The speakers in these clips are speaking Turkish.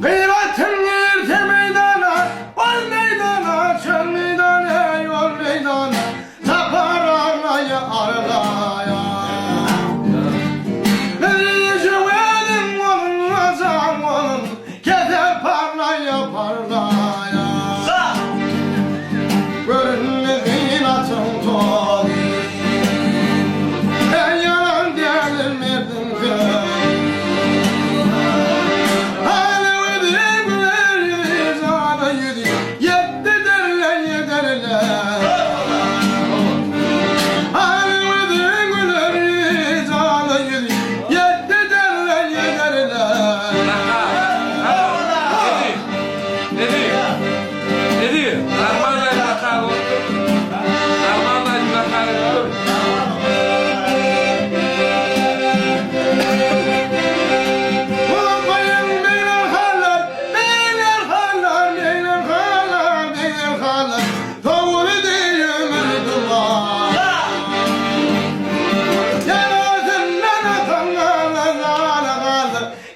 Gıyretin girdi meydana, var meydana, çöl meydana, yol meydana, tapar arlaya arlaya. Yüzü elim olun, azam olun, keder parlaya parlaya. Görünme gıyretin toğu, en yalan derdim edin kız.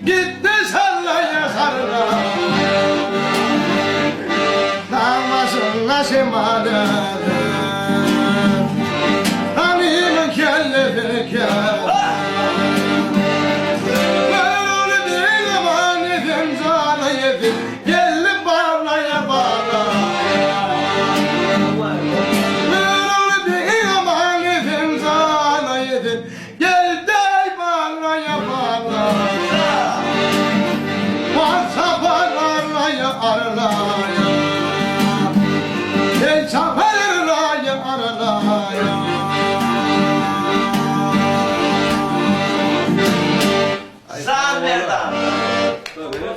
Gitti sallaya sarıla, damasına şemadı, hanımın kellefini kel. Ben onu değil ama nefim zana yedim, gelip bağlaya bağlaya. Ben onu değil ama nefim zana yedim, gel de bağlaya bağlaya. Arlaya, el çaparlaya arlaya. Sağ ol Merdan.